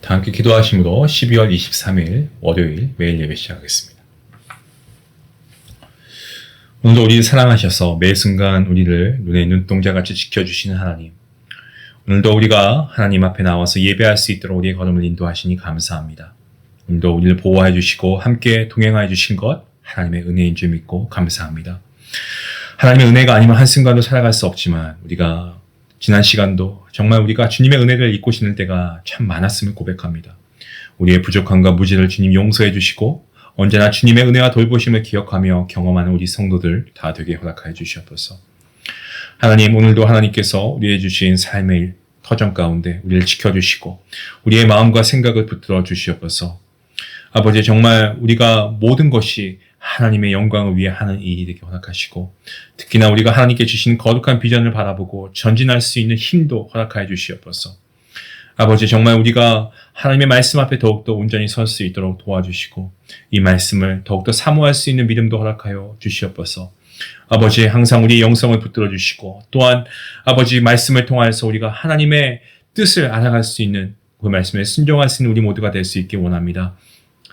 다 함께 기도하심으로 12월 23일 월요일 매일 예배 시작하겠습니다. 오늘도 우리를 사랑하셔서 매 순간 우리를 눈에 눈동자같이 지켜주시는 하나님, 오늘도 우리가 하나님 앞에 나와서 예배할 수 있도록 우리의 걸음을 인도하시니 감사합니다. 오늘도 우리를 보호해 주시고 함께 동행하여 주신 것 하나님의 은혜인 줄 믿고 감사합니다. 하나님의 은혜가 아니면 한순간도 살아갈 수 없지만 우리가 지난 시간도 정말 우리가 주님의 은혜를 잊고 지낼 때가 참 많았음을 고백합니다. 우리의 부족함과 무지를 주님 용서해 주시고 언제나 주님의 은혜와 돌보심을 기억하며 경험하는 우리 성도들 다 되게 허락하여 주시옵소서. 하나님, 오늘도 하나님께서 우리에게 주신 삶의 터전 가운데 우리를 지켜주시고 우리의 마음과 생각을 붙들어 주시옵소서. 아버지, 정말 우리가 모든 것이 하나님의 영광을 위해 하는 일이 되게 허락하시고 특히나 우리가 하나님께 주신 거룩한 비전을 바라보고 전진할 수 있는 힘도 허락하여 주시옵소서. 아버지, 정말 우리가 하나님의 말씀 앞에 더욱더 온전히 설 수 있도록 도와주시고 이 말씀을 더욱더 사모할 수 있는 믿음도 허락하여 주시옵소서. 아버지, 항상 우리의 영성을 붙들어 주시고 또한 아버지 말씀을 통하여서 우리가 하나님의 뜻을 알아갈 수 있는 그 말씀에 순종할 수 있는 우리 모두가 될 수 있게 원합니다.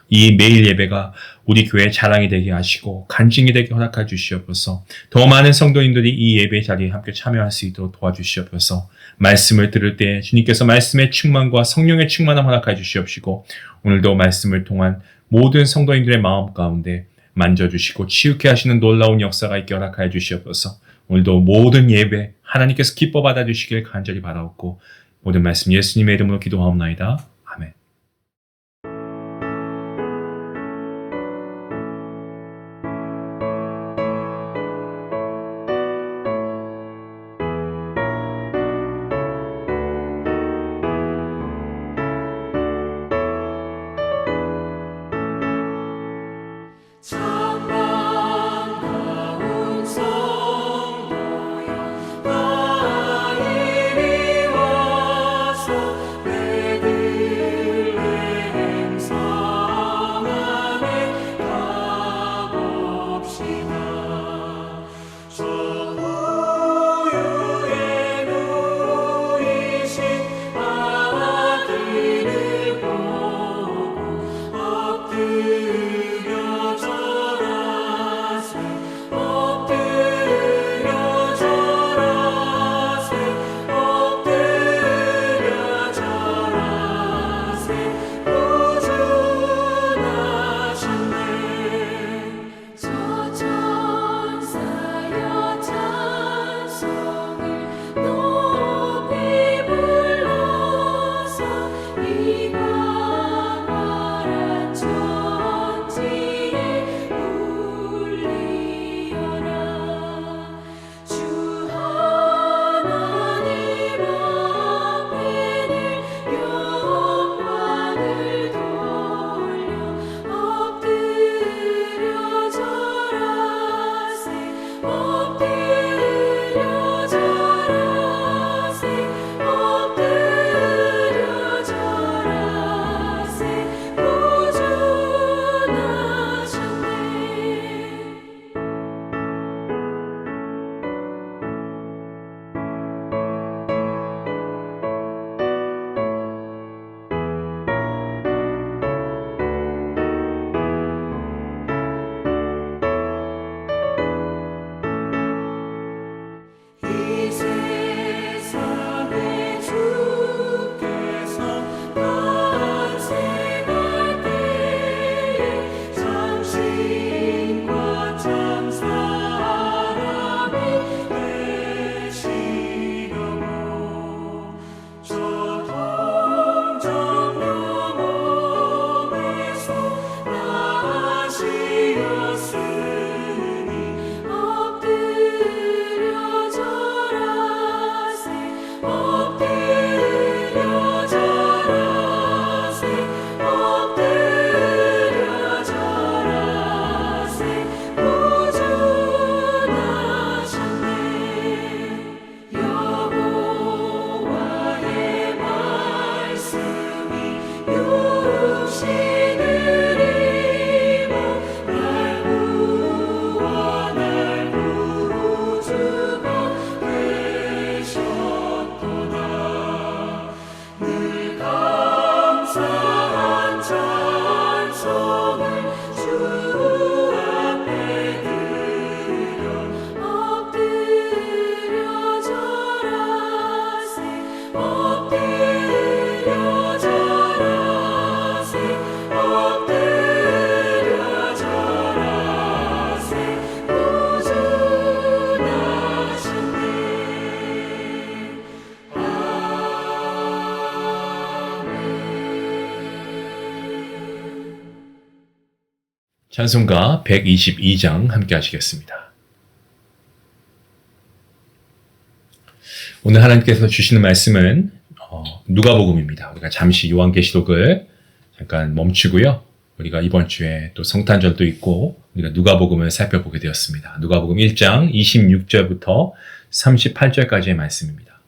이 매일 예배가 우리 교회의 자랑이 되게 하시고 간증이 되게 허락해 주시옵소서. 더 많은 성도님들이 이 예배 자리에 함께 참여할 수 있도록 도와주시옵소서. 말씀을 들을 때 주님께서 말씀의 충만과 성령의 충만함 허락해 주시옵시고 오늘도 말씀을 통한 모든 성도님들의 마음 가운데 만져주시고 치유케 하시는 놀라운 역사가 있게 허락하여 주시옵소서. 오늘도 모든 예배 하나님께서 기뻐 받아주시길 간절히 바라옵고 모든 말씀 예수님의 이름으로 기도하옵나이다. 아멘. 나 이리 와서 내 찬송가 122장 함께 하시겠습니다. 오늘 하나님께서 주시는 말씀은 누가복음입니다. 우리가 잠시 요한계시록을 잠깐 멈추고요. 우리가 이번 주에 또 성탄절도 있고 우리가 누가복음을 살펴보게 되었습니다. 누가복음 1장 26절부터 38절까지의 말씀입니다.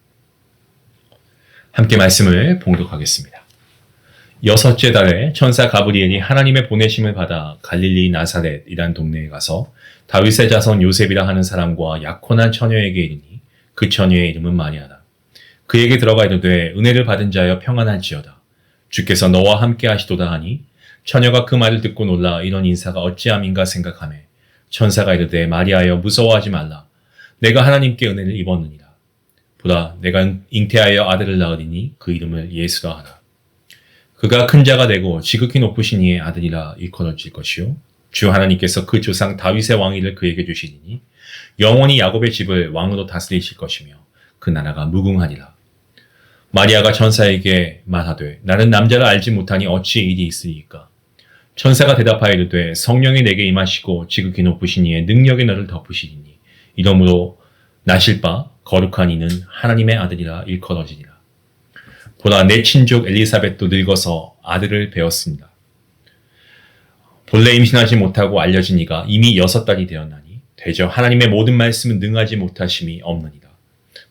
함께 말씀을 봉독하겠습니다. 여섯째 달에 천사 가브리엘이 하나님의 보내심을 받아 갈릴리 나사렛이란 동네에 가서 다윗의 자손 요셉이라 하는 사람과 약혼한 처녀에게 이르니 그 처녀의 이름은 마리아다. 그에게 들어가 이르되 은혜를 받은 자여 평안할지어다. 주께서 너와 함께 하시도다 하니 처녀가 그 말을 듣고 놀라 이런 인사가 어찌함인가 생각하매 천사가 이르되 마리아여 무서워하지 말라. 내가 하나님께 은혜를 입었느니라. 보라 내가 잉태하여 아들을 낳으리니 그 이름을 예수라 하라. 그가 큰 자가 되고 지극히 높으신 이의 아들이라 일컬어질 것이요 주 하나님께서 그 조상 다윗의 왕위를 그에게 주시리니 영원히 야곱의 집을 왕으로 다스리실 것이며 그 나라가 무궁하니라. 마리아가 천사에게 말하되 나는 남자를 알지 못하니 어찌 일이 있으리이까. 천사가 대답하여 이르되 성령이 내게 임하시고 지극히 높으신 이의 능력이 너를 덮으시리니 이러므로 나실 바 거룩한 이는 하나님의 아들이라 일컬어지리라. 보라 내 친족 엘리사벳도 늙어서 아들을 배었습니다. 본래 임신하지 못하고 알려진 이가 이미 6달이 되었나니 되저 하나님의 모든 말씀은 능하지 못하심이 없느니라.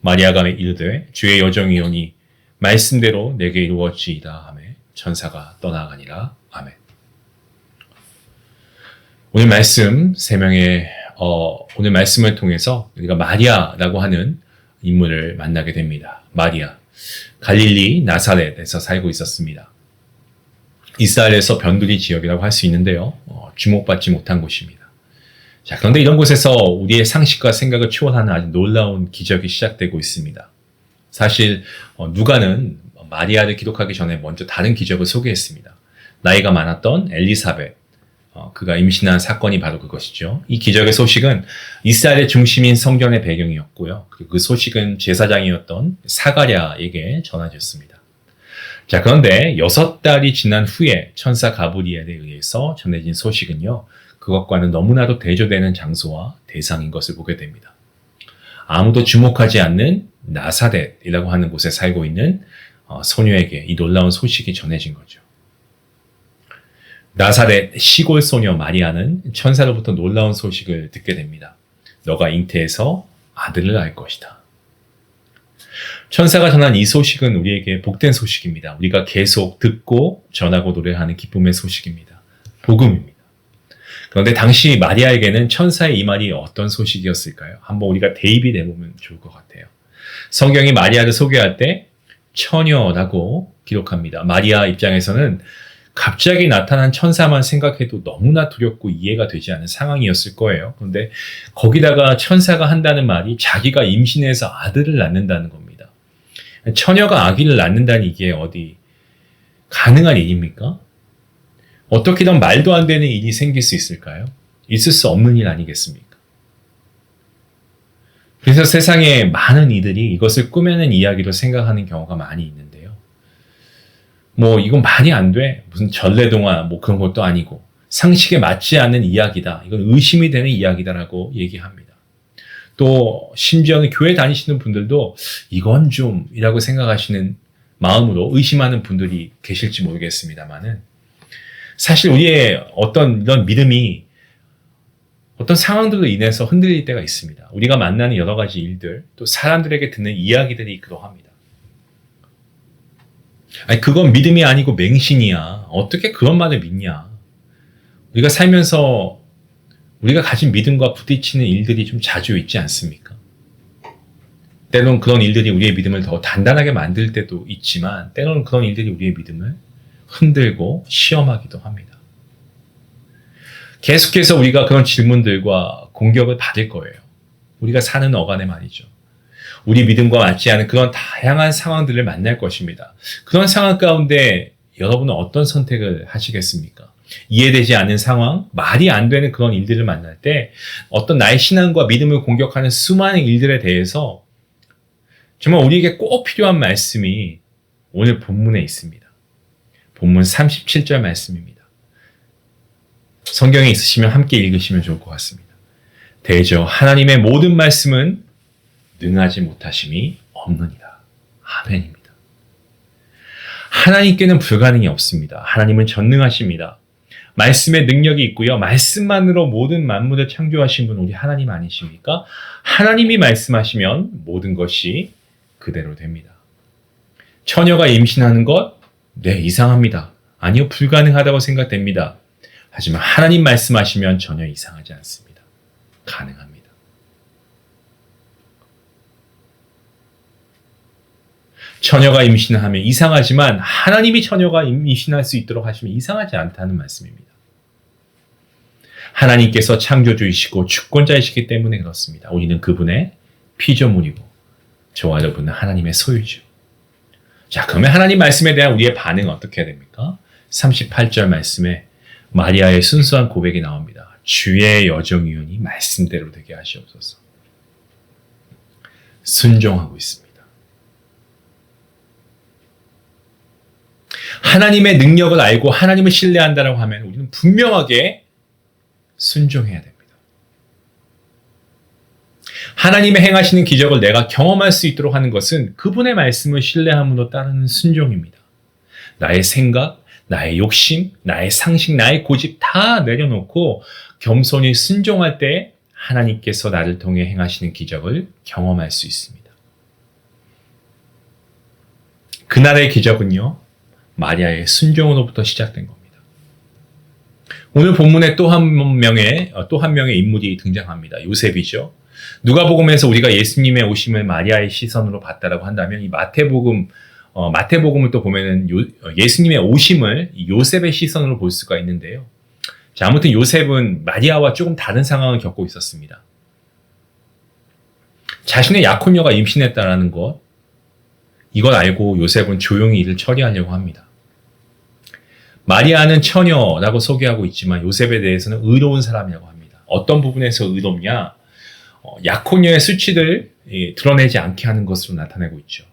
마리아가 이르되 주의 여정이오니 말씀대로 내게 이루어지이다 하며 천사가 떠나가니라. 아멘. 오늘 말씀 오늘 말씀을 통해서 우리가 마리아라고 하는 인물을 만나게 됩니다. 마리아. 갈릴리 나사렛에서 살고 있었습니다. 이스라엘에서 변두리 지역이라고 할 수 있는데요. 주목받지 못한 곳입니다. 자, 그런데 이런 곳에서 우리의 상식과 생각을 초월하는 아주 놀라운 기적이 시작되고 있습니다. 사실 누가는 마리아를 기록하기 전에 먼저 다른 기적을 소개했습니다. 나이가 많았던 엘리사벳, 그가 임신한 사건이 바로 그것이죠. 이 기적의 소식은 이스라엘의 중심인 성전의 배경이었고요. 그리고 그 소식은 제사장이었던 사가랴에게 전해졌습니다. 자, 그런데 6달이 지난 후에 천사 가브리엘에 의해서 전해진 소식은요. 그것과는 너무나도 대조되는 장소와 대상인 것을 보게 됩니다. 아무도 주목하지 않는 나사렛이라고 하는 곳에 살고 있는 소녀에게 이 놀라운 소식이 전해진 거죠. 나사렛 시골 소녀 마리아는 천사로부터 놀라운 소식을 듣게 됩니다. 너가 잉태해서 아들을 낳을 것이다. 천사가 전한 이 소식은 우리에게 복된 소식입니다. 우리가 계속 듣고 전하고 노래하는 기쁨의 소식입니다. 복음입니다. 그런데 당시 마리아에게는 천사의 이 말이 어떤 소식이었을까요? 한번 우리가 대입이 해보면 좋을 것 같아요. 성경이 마리아를 소개할 때 처녀라고 기록합니다. 마리아 입장에서는 갑자기 나타난 천사만 생각해도 너무나 두렵고 이해가 되지 않은 상황이었을 거예요. 그런데 거기다가 천사가 한다는 말이 자기가 임신해서 아들을 낳는다는 겁니다. 처녀가 아기를 낳는다는 이게 어디 가능한 일입니까? 어떻게든 말도 안 되는 일이 생길 수 있을까요? 있을 수 없는 일 아니겠습니까? 그래서 세상에 많은 이들이 이것을 꾸며낸 이야기로 생각하는 경우가 많이 있는데요. 이건 말이 안 돼. 무슨 전래동화 그런 것도 아니고 상식에 맞지 않는 이야기다. 이건 의심이 되는 이야기다라고 얘기합니다. 또 심지어는 교회 다니시는 분들도 이건 좀이라고 생각하시는 마음으로 의심하는 분들이 계실지 모르겠습니다만은 사실 우리의 어떤 이런 믿음이 어떤 상황들로 인해서 흔들릴 때가 있습니다. 우리가 만나는 여러 가지 일들, 또 사람들에게 듣는 이야기들이 그러합니다. 아니, 그건 믿음이 아니고 맹신이야. 어떻게 그런 말을 믿냐. 우리가 살면서 우리가 가진 믿음과 부딪히는 일들이 좀 자주 있지 않습니까? 때로는 그런 일들이 우리의 믿음을 더 단단하게 만들 때도 있지만 때로는 그런 일들이 우리의 믿음을 흔들고 시험하기도 합니다. 계속해서 우리가 그런 질문들과 공격을 받을 거예요. 우리가 사는 어간에 말이죠. 우리 믿음과 맞지 않은 그런 다양한 상황들을 만날 것입니다. 그런 상황 가운데 여러분은 어떤 선택을 하시겠습니까? 이해되지 않는 상황, 말이 안 되는 그런 일들을 만날 때 어떤 나의 신앙과 믿음을 공격하는 수많은 일들에 대해서 정말 우리에게 꼭 필요한 말씀이 오늘 본문에 있습니다. 본문 37절 말씀입니다. 성경에 있으시면 함께 읽으시면 좋을 것 같습니다. 대저 하나님의 모든 말씀은 능하지 못하심이 없느니라. 아멘입니다. 하나님께는 불가능이 없습니다. 하나님은 전능하십니다. 말씀에 능력이 있고요. 말씀만으로 모든 만물을 창조하신 분 우리 하나님 아니십니까? 하나님이 말씀하시면 모든 것이 그대로 됩니다. 처녀가 임신하는 것? 네, 이상합니다. 아니요, 불가능하다고 생각됩니다. 하지만 하나님 말씀하시면 전혀 이상하지 않습니다. 가능합니다. 처녀가 임신하면 이상하지만 하나님이 처녀가 임신할 수 있도록 하시면 이상하지 않다는 말씀입니다. 하나님께서 창조주이시고 주권자이시기 때문에 그렇습니다. 우리는 그분의 피조물이고 저와 여러분은 하나님의 소유죠. 자, 그러면 하나님 말씀에 대한 우리의 반응은 어떻게 해야 됩니까? 38절 말씀에 마리아의 순수한 고백이 나옵니다. 주의 여정이오니 말씀대로 되게 하시옵소서. 순종하고 있습니다. 하나님의 능력을 알고 하나님을 신뢰한다고 하면 우리는 분명하게 순종해야 됩니다. 하나님의 행하시는 기적을 내가 경험할 수 있도록 하는 것은 그분의 말씀을 신뢰함으로 따르는 순종입니다. 나의 생각, 나의 욕심, 나의 상식, 나의 고집 다 내려놓고 겸손히 순종할 때 하나님께서 나를 통해 행하시는 기적을 경험할 수 있습니다. 그날의 기적은요, 마리아의 순종으로부터 시작된 겁니다. 오늘 본문에 또 한 명의 인물이 등장합니다. 요셉이죠. 누가복음에서 우리가 예수님의 오심을 마리아의 시선으로 봤다라고 한다면 이 마태복음을 또 보면은 예수님의 오심을 요셉의 시선으로 볼 수가 있는데요. 자, 아무튼 요셉은 마리아와 조금 다른 상황을 겪고 있었습니다. 자신의 약혼녀가 임신했다라는 것, 이걸 알고 요셉은 조용히 일을 처리하려고 합니다. 마리아는 처녀라고 소개하고 있지만 요셉에 대해서는 의로운 사람이라고 합니다. 어떤 부분에서 의롭냐? 약혼녀의 수치를 드러내지 않게 하는 것으로 나타내고 있죠.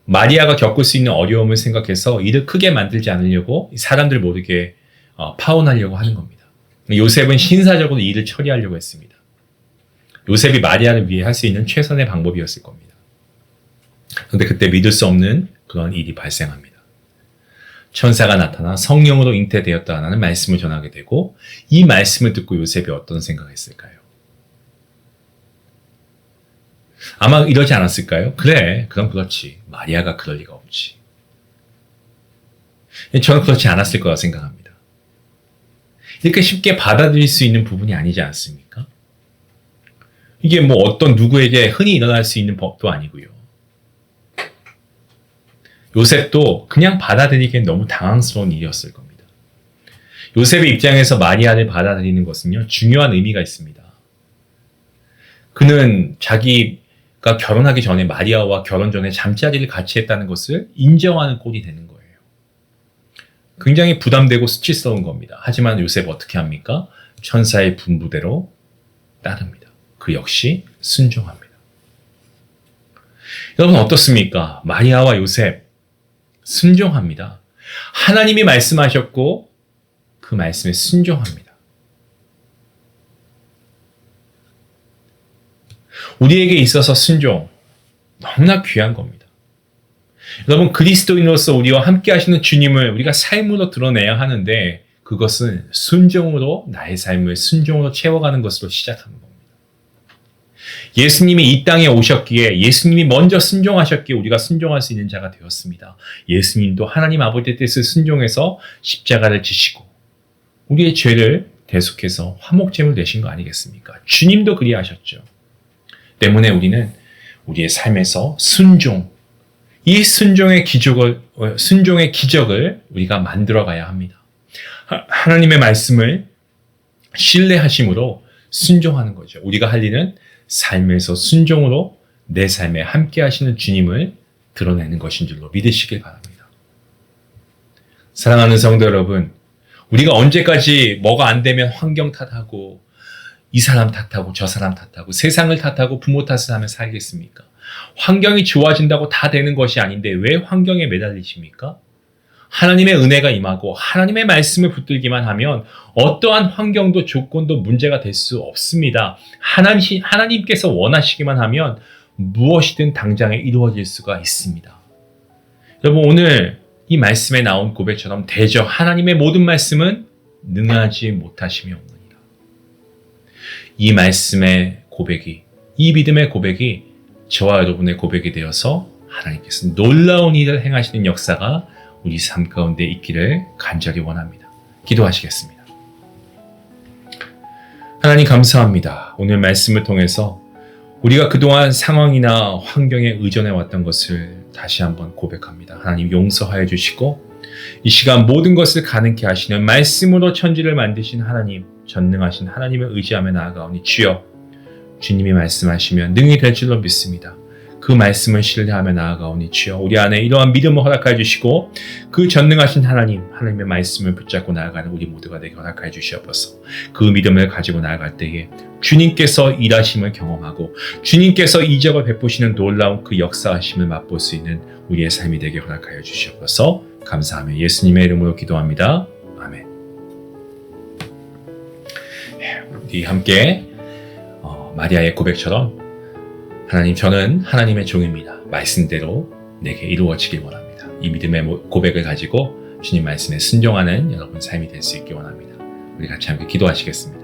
마리아가 겪을 수 있는 어려움을 생각해서 일을 크게 만들지 않으려고 사람들 모르게 파혼하려고 하는 겁니다. 요셉은 신사적으로 일을 처리하려고 했습니다. 요셉이 마리아를 위해 할 수 있는 최선의 방법이었을 겁니다. 그런데 그때 믿을 수 없는 그런 일이 발생합니다. 천사가 나타나 성령으로 잉태되었다라는 말씀을 전하게 되고 이 말씀을 듣고 요셉이 어떤 생각을 했을까요? 아마 이러지 않았을까요? 그래, 그럼 그렇지. 마리아가 그럴 리가 없지. 저는 그렇지 않았을 거라 생각합니다. 이렇게 쉽게 받아들일 수 있는 부분이 아니지 않습니까? 이게 뭐 어떤 누구에게 흔히 일어날 수 있는 법도 아니고요. 요셉도 그냥 받아들이기엔 너무 당황스러운 일이었을 겁니다. 요셉의 입장에서 마리아를 받아들이는 것은요, 중요한 의미가 있습니다. 그는 자기가 결혼하기 전에 마리아와 결혼 전에 잠자리를 같이 했다는 것을 인정하는 꼴이 되는 거예요. 굉장히 부담되고 수치스러운 겁니다. 하지만 요셉 어떻게 합니까? 천사의 분부대로 따릅니다. 그 역시 순종합니다. 여러분 어떻습니까? 마리아와 요셉 순종합니다. 하나님이 말씀하셨고 그 말씀에 순종합니다. 우리에게 있어서 순종 너무나 귀한 겁니다. 여러분 그리스도인으로서 우리와 함께 하시는 주님을 우리가 삶으로 드러내야 하는데 그것은 순종으로 나의 삶을 순종으로 채워가는 것으로 시작하는 겁니다. 예수님이 이 땅에 오셨기에 예수님이 먼저 순종하셨기에 우리가 순종할 수 있는 자가 되었습니다. 예수님도 하나님 아버지의 뜻을 순종해서 십자가를 지시고 우리의 죄를 대속해서 화목제물 되신 거 아니겠습니까? 주님도 그리하셨죠. 때문에 우리는 우리의 삶에서 이 순종의 기적을 우리가 만들어가야 합니다. 하나님의 말씀을 신뢰하심으로 순종하는 거죠. 우리가 할 일은 삶에서 순종으로 내 삶에 함께 하시는 주님을 드러내는 것인 줄로 믿으시길 바랍니다. 사랑하는 성도 여러분, 우리가 언제까지 뭐가 안 되면 환경 탓하고 이 사람 탓하고 저 사람 탓하고 세상을 탓하고 부모 탓을 하며 살겠습니까? 환경이 좋아진다고 다 되는 것이 아닌데 왜 환경에 매달리십니까? 하나님의 은혜가 임하고 하나님의 말씀을 붙들기만 하면 어떠한 환경도 조건도 문제가 될 수 없습니다. 하나님께서 원하시기만 하면 무엇이든 당장에 이루어질 수가 있습니다. 여러분, 오늘 이 말씀에 나온 고백처럼 대저 하나님의 모든 말씀은 능하지 못하심이 없느니라. 이 말씀의 고백이, 이 믿음의 고백이 저와 여러분의 고백이 되어서 하나님께서 놀라운 일을 행하시는 역사가 우리 삶 가운데 있기를 간절히 원합니다. 기도하시겠습니다. 하나님 감사합니다. 오늘 말씀을 통해서 우리가 그동안 상황이나 환경에 의존해 왔던 것을 다시 한번 고백합니다. 하나님 용서하여 주시고 이 시간 모든 것을 가능케 하시는 말씀으로 천지를 만드신 하나님, 전능하신 하나님을 의지하며 나아가오니 주여, 주님이 말씀하시면 능히 될 줄로 믿습니다. 그 말씀을 신뢰하며 나아가오니 주여, 우리 안에 이러한 믿음을 허락하여 주시고 그 전능하신 하나님의 말씀을 붙잡고 나아가는 우리 모두가 되게 허락하여 주시옵소서. 그 믿음을 가지고 나아갈 때에 주님께서 일하심을 경험하고 주님께서 이적을 베푸시는 놀라운 그 역사하심을 맛볼 수 있는 우리의 삶이 되게 허락하여 주시옵소서. 감사하며 예수님의 이름으로 기도합니다. 아멘. 우리 함께 마리아의 고백처럼 하나님, 저는 하나님의 종입니다. 말씀대로 내게 이루어지길 원합니다. 이 믿음의 고백을 가지고 주님 말씀에 순종하는 여러분 삶이 될 수 있길 원합니다. 우리 같이 함께 기도하시겠습니다.